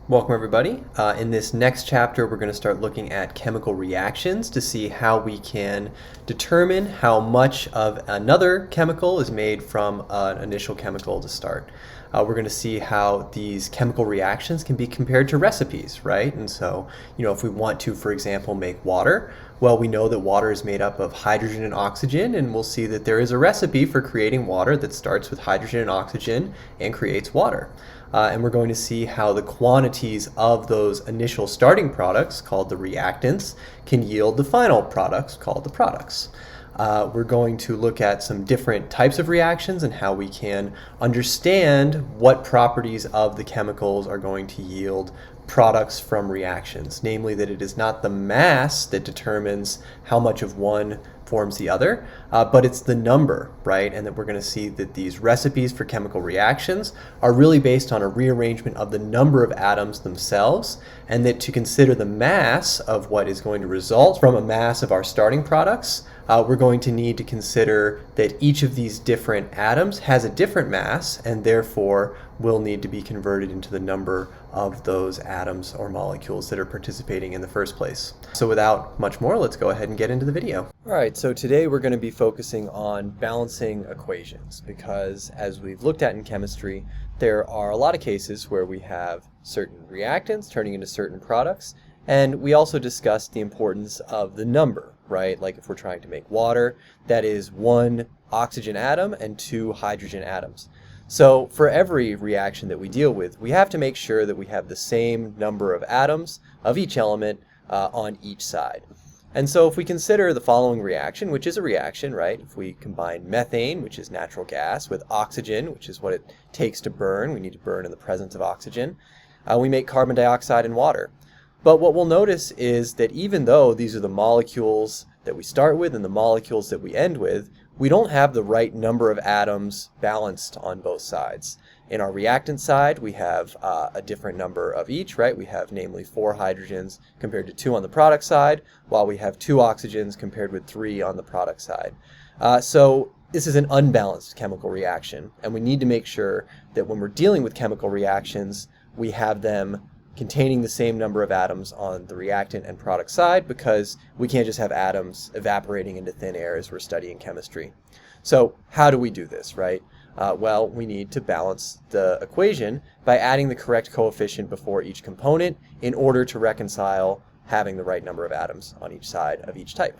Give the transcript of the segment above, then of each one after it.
Welcome everybody. In this next chapter we're going to start looking at chemical reactions to see how we can determine how much of another chemical is made from an initial chemical to start. We're going to see how these chemical reactions can be compared to recipes, right? And so, if we want to, for example, make water, well, we know that water is made up of hydrogen and oxygen, and we'll see that there is a recipe for creating water that starts with hydrogen and oxygen and creates water. And we're going to see how the quantities of those initial starting products, called the reactants, can yield the final products, called the products. We're going to look at some different types of reactions and how we can understand what properties of the chemicals are going to yield products from reactions, namely that it is not the mass that determines how much of one forms the other, but it's the number, right? And that we're going to see that these recipes for chemical reactions are really based on a rearrangement of the number of atoms themselves, and that to consider the mass of what is going to result from a mass of our starting products, we're going to need to consider that each of these different atoms has a different mass and therefore will need to be converted into the number of those atoms or molecules that are participating in the first place. So without much more, let's go ahead and get into the video. All right, so today we're going to be focusing on balancing equations because, as we've looked at in chemistry, there are a lot of cases where we have certain reactants turning into certain products, and we also discussed the importance of the number, right? Like if we're trying to make water, that is one oxygen atom and two hydrogen atoms. So for every reaction that we deal with, we have to make sure that we have the same number of atoms of each element on each side. And so if we consider the following reaction, which is a reaction, right? If we combine methane, which is natural gas, with oxygen, which is what it takes to burn, we need to burn in the presence of oxygen, we make carbon dioxide and water. But what we'll notice is that even though these are the molecules that we start with and the molecules that we end with, we don't have the right number of atoms balanced on both sides. In our reactant side, we have a different number of each, right? We have namely 4 hydrogens compared to 2 on the product side, while we have 2 oxygens compared with 3 on the product side. So this is an unbalanced chemical reaction, and we need to make sure that when we're dealing with chemical reactions, we have them containing the same number of atoms on the reactant and product side, because we can't just have atoms evaporating into thin air as we're studying chemistry. So how do we do this, right? Well, we need to balance the equation by adding the correct coefficient before each component in order to reconcile having the right number of atoms on each side of each type.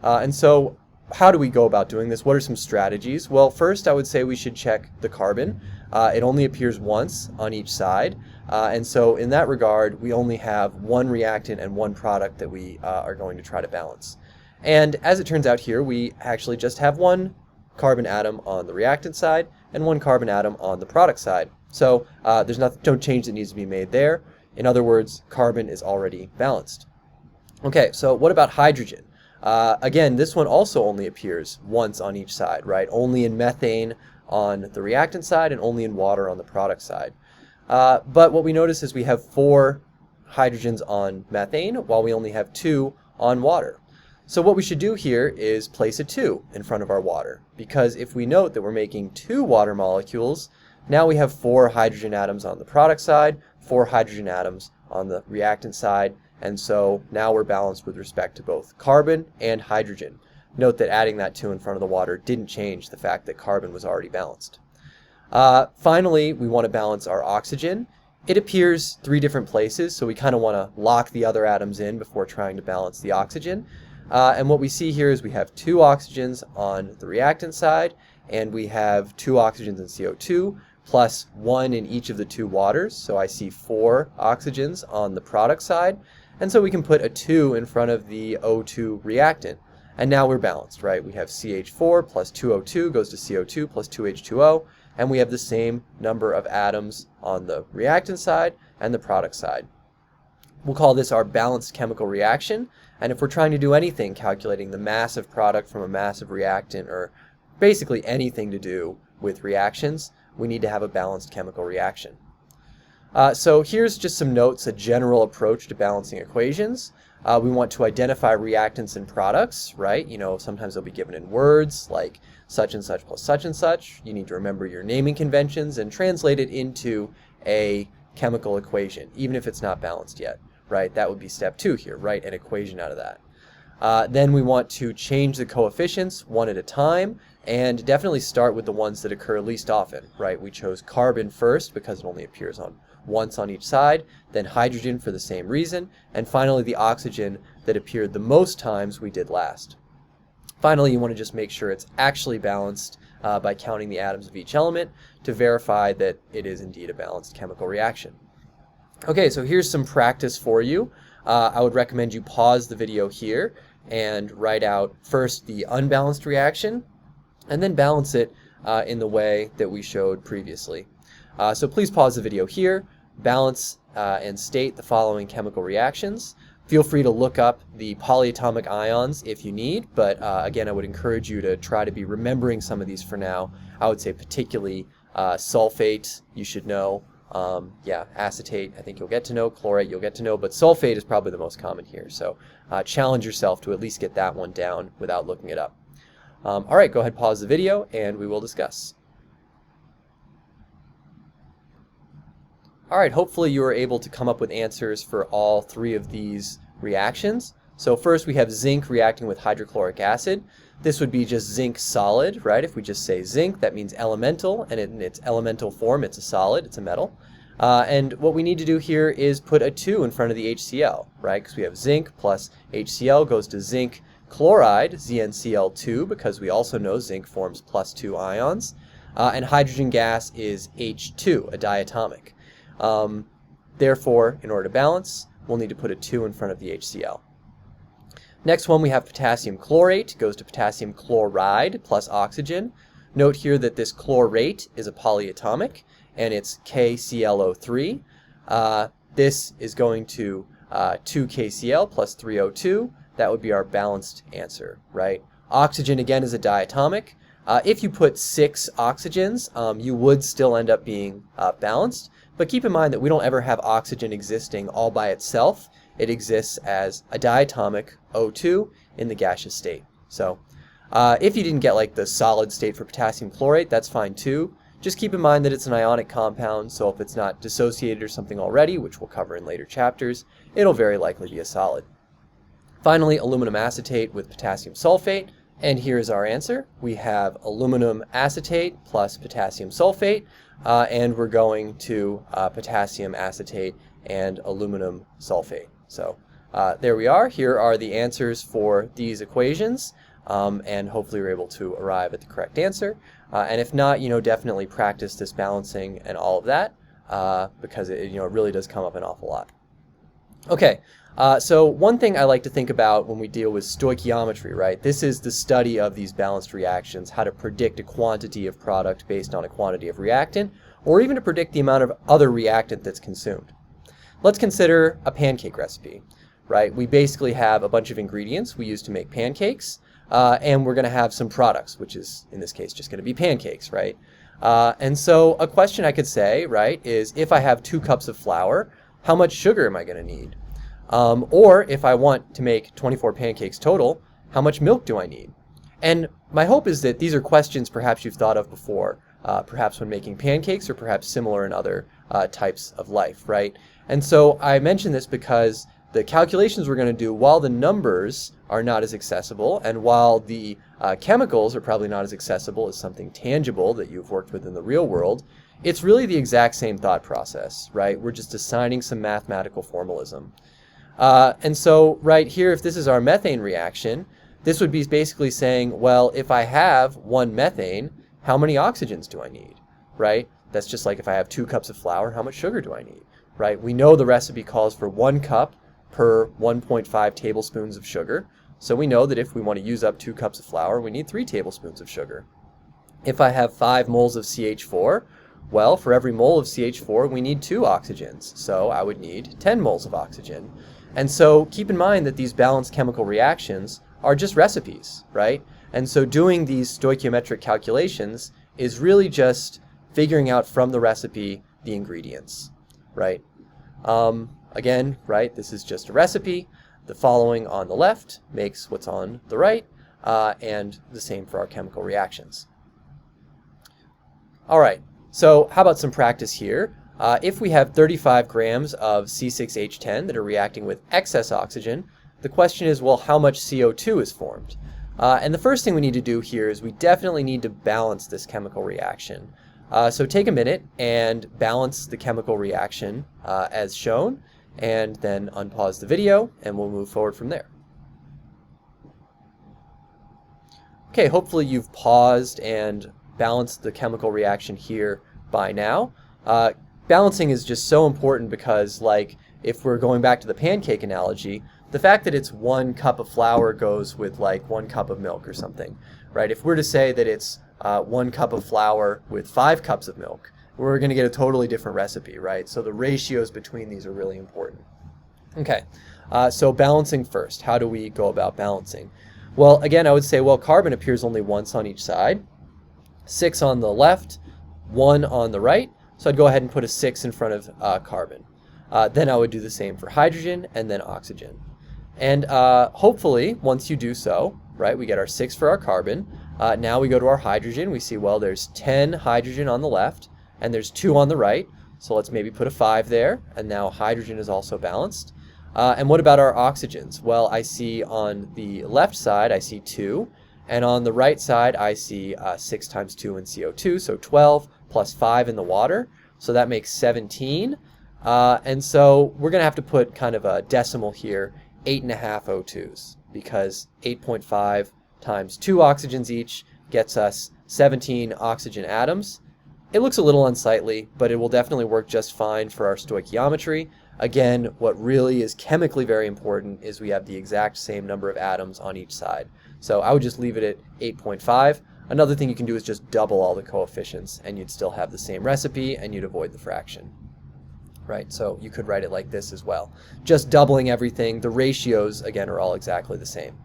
And so how do we go about doing this? What are some strategies? Well, first I would say we should check the carbon. It only appears once on each side. And so in that regard, we only have one reactant and one product that we are going to try to balance. And as it turns out here, we actually just have one carbon atom on the reactant side and one carbon atom on the product side. So there's no change that needs to be made there. In other words, carbon is already balanced. Okay, so what about hydrogen? Again, this one also only appears once on each side, right? Only in methane on the reactant side and only in water on the product side. But what we notice is we have 4 hydrogens on methane while we only have 2 on water. So what we should do here is place a 2 in front of our water, because if we note that we're making 2 water molecules, now we have 4 hydrogen atoms on the product side, 4 hydrogen atoms on the reactant side, and so now we're balanced with respect to both carbon and hydrogen. Note that adding that 2 in front of the water didn't change the fact that carbon was already balanced. Finally, we want to balance our oxygen. It appears 3 different places, so we kind of want to lock the other atoms in before trying to balance the oxygen. And what we see here is we have 2 oxygens on the reactant side, and we have 2 oxygens in CO2, plus 1 in each of the 2 waters. So I see 4 oxygens on the product side, and so we can put a 2 in front of the O2 reactant. And now we're balanced, right? We have CH4 plus 2O2 goes to CO2 plus 2H2O, and we have the same number of atoms on the reactant side and the product side. We'll call this our balanced chemical reaction, and if we're trying to do anything calculating the mass of product from a mass of reactant, or basically anything to do with reactions, we need to have a balanced chemical reaction. So here's just some notes, a general approach to balancing equations. We want to identify reactants and products, right? Sometimes they'll be given in words like such and such plus such and such. You need to remember your naming conventions and translate it into a chemical equation, even if it's not balanced yet, right? That would be step 2 here, write an equation out of that. Then we want to change the coefficients one at a time, and definitely start with the ones that occur least often, right? We chose carbon first because it only appears once on each side, then hydrogen for the same reason, and finally the oxygen that appeared the most times we did last. Finally, you want to just make sure it's actually balanced by counting the atoms of each element to verify that it is indeed a balanced chemical reaction. Okay, so here's some practice for you. I would recommend you pause the video here and write out first the unbalanced reaction and then balance it in the way that we showed previously. So please pause the video here, balance and state the following chemical reactions. Feel free to look up the polyatomic ions if you need, but again, I would encourage you to try to be remembering some of these for now. I would say particularly sulfate, you should know. Yeah, acetate, I think you'll get to know. Chlorate, you'll get to know, but sulfate is probably the most common here. So challenge yourself to at least get that one down without looking it up. All right, go ahead, pause the video, and we will discuss. All right, hopefully you were able to come up with answers for all 3 of these reactions. So first we have zinc reacting with hydrochloric acid. This would be just zinc solid, right? If we just say zinc, that means elemental, and in its elemental form, it's a solid, it's a metal. And what we need to do here is put a 2 in front of the HCl, right? Because we have zinc plus HCl goes to zinc chloride, ZnCl2, because we also know zinc forms +2 ions. And hydrogen gas is H2, a diatomic. Therefore, in order to balance, we'll need to put a 2 in front of the HCl. Next one, we have potassium chlorate, goes to potassium chloride plus oxygen. Note here that this chlorate is a polyatomic, and it's KClO3. This is going to 2KCl plus 3O2. That would be our balanced answer, right? Oxygen, again, is a diatomic. If you put 6 oxygens, you would still end up being balanced. But keep in mind that we don't ever have oxygen existing all by itself. It exists as a diatomic O2 in the gaseous state. So if you didn't get like the solid state for potassium chlorate, that's fine too. Just keep in mind that it's an ionic compound, so if it's not dissociated or something already, which we'll cover in later chapters, it'll very likely be a solid. Finally, aluminum acetate with potassium sulfate, and here's our answer. We have aluminum acetate plus potassium sulfate, and we're going to potassium acetate and aluminum sulfate. So there we are. Here are the answers for these equations, and hopefully you're able to arrive at the correct answer. And if not, definitely practice this balancing and all of that, because it really does come up an awful lot. Okay, so one thing I like to think about when we deal with stoichiometry, right? This is the study of these balanced reactions, how to predict a quantity of product based on a quantity of reactant, or even to predict the amount of other reactant that's consumed. Let's consider a pancake recipe, right? We basically have a bunch of ingredients we use to make pancakes, and we're going to have some products, which is, in this case, just going to be pancakes, right? And so a question I could say, right, is if I have 2 cups of flour, how much sugar am I going to need? Or if I want to make 24 pancakes total, how much milk do I need? And my hope is that these are questions perhaps you've thought of before, perhaps when making pancakes or perhaps similar in other types of life, right? And so I mention this because the calculations we're going to do, while the numbers are not as accessible and while the chemicals are probably not as accessible as something tangible that you've worked with in the real world, it's really the exact same thought process, right? We're just assigning some mathematical formalism. And so right here, if this is our methane reaction, this would be basically saying, well, if I have 1 methane, how many oxygens do I need, right? That's just like if I have 2 cups of flour, how much sugar do I need, right? We know the recipe calls for 1 cup per 1.5 tablespoons of sugar. So we know that if we want to use up 2 cups of flour, we need 3 tablespoons of sugar. If I have 5 moles of CH4, well, for every mole of CH4, we need 2 oxygens. So I would need 10 moles of oxygen. And so keep in mind that these balanced chemical reactions are just recipes, right? And so doing these stoichiometric calculations is really just figuring out from the recipe the ingredients, right? Again, right, this is just a recipe. The following on the left makes what's on the right, and the same for our chemical reactions. All right, so how about some practice here? If we have 35 grams of C6H10 that are reacting with excess oxygen, the question is, well, how much CO2 is formed? And the first thing we need to do here is we definitely need to balance this chemical reaction. So take a minute and balance the chemical reaction as shown, and then unpause the video, and we'll move forward from there. Okay, hopefully you've paused and balanced the chemical reaction here by now. Balancing is just so important because, like, if we're going back to the pancake analogy, the fact that it's 1 cup of flour goes with like 1 cup of milk or something, right? If we're to say that it's 1 cup of flour with 5 cups of milk, we're going to get a totally different recipe, right? So the ratios between these are really important. Okay, so balancing first. How do we go about balancing? Well, again, I would say, well, carbon appears only once on each side. 6 on the left, 1 on the right. So I'd go ahead and put a 6 in front of carbon. Then I would do the same for hydrogen and then oxygen. And hopefully, once you do so, right, we get our 6 for our carbon. Now we go to our hydrogen. We see, well, there's 10 hydrogen on the left, and there's 2 on the right. So let's maybe put a 5 there, and now hydrogen is also balanced. And what about our oxygens? Well, I see on the left side, I see 2, and on the right side, I see 6 times 2 in CO2, so 12 plus 5 in the water. So that makes 17. And so we're going to have to put kind of a decimal here, 8.5 O2s, because 8.5 times 2 oxygens each gets us 17 oxygen atoms. It looks a little unsightly, but it will definitely work just fine for our stoichiometry. Again, what really is chemically very important is we have the exact same number of atoms on each side. So I would just leave it at 8.5. Another thing you can do is just double all the coefficients, and you'd still have the same recipe, and you'd avoid the fraction. Right, so you could write it like this as well. Just doubling everything. The ratios, again, are all exactly the same.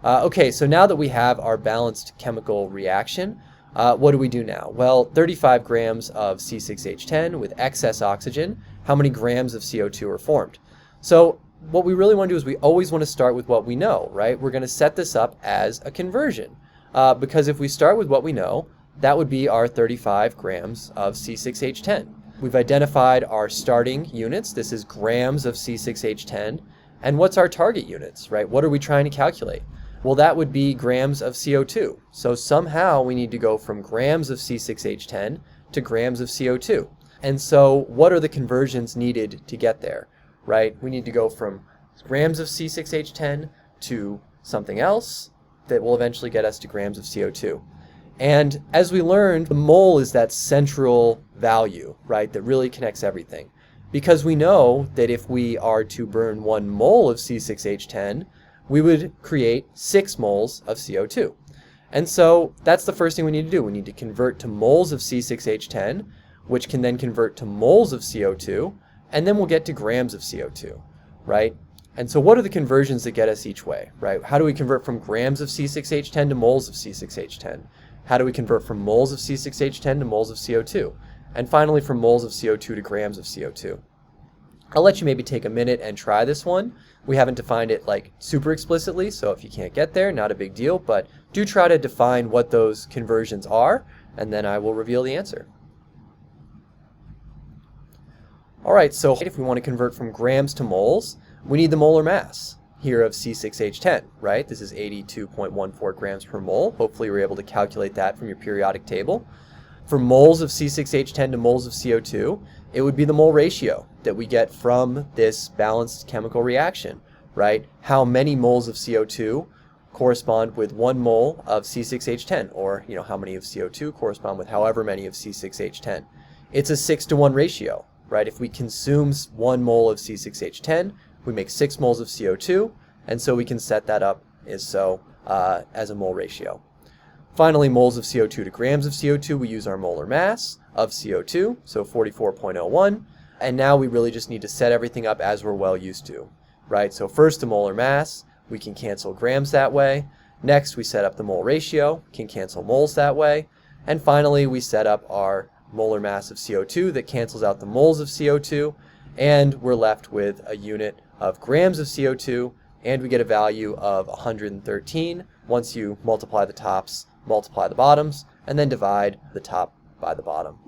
Okay, so now that we have our balanced chemical reaction, what do we do now? Well, 35 grams of C6H10 with excess oxygen. How many grams of CO2 are formed? So what we really want to do is we always want to start with what we know, right? We're going to set this up as a conversion. Because if we start with what we know, that would be our 35 grams of C6H10. We've identified our starting units. This is grams of C6H10. And what's our target units, right? What are we trying to calculate? Well, that would be grams of CO2. So somehow we need to go from grams of C6H10 to grams of CO2. And so what are the conversions needed to get there, right? We need to go from grams of C6H10 to something else that will eventually get us to grams of CO2. And as we learned, the mole is that central value, right, that really connects everything. Because we know that if we are to burn 1 mole of C6H10, we would create 6 moles of CO2. And so that's the first thing we need to do. We need to convert to moles of C6H10, which can then convert to moles of CO2, and then we'll get to grams of CO2, right? And so what are the conversions that get us each way, right? How do we convert from grams of C6H10 to moles of C6H10? How do we convert from moles of C6H10 to moles of CO2? And finally, from moles of CO2 to grams of CO2. I'll let you maybe take a minute and try this one. We haven't defined it like super explicitly, so if you can't get there, not a big deal, but do try to define what those conversions are, and then I will reveal the answer. All right, so if we want to convert from grams to moles, we need the molar mass here of C6H10, right? This is 82.14 grams per mole. Hopefully you're able to calculate that from your periodic table. For moles of C6H10 to moles of CO2, it would be the mole ratio that we get from this balanced chemical reaction, right? How many moles of CO2 correspond with 1 mole of C6H10, or how many of CO2 correspond with however many of C6H10. It's a 6-to-1 ratio, right? If we consume 1 mole of C6H10, we make 6 moles of CO2, and so we can set that up as a mole ratio. Finally, moles of CO2 to grams of CO2, we use our molar mass of CO2, so 44.01, and now we really just need to set everything up as we're well used to, right? So first the molar mass, we can cancel grams that way. Next, we set up the mole ratio, can cancel moles that way. And finally, we set up our molar mass of CO2 that cancels out the moles of CO2, and we're left with a unit of grams of CO2, and we get a value of 113 once you multiply the tops, multiply the bottoms, and then divide the top by the bottom.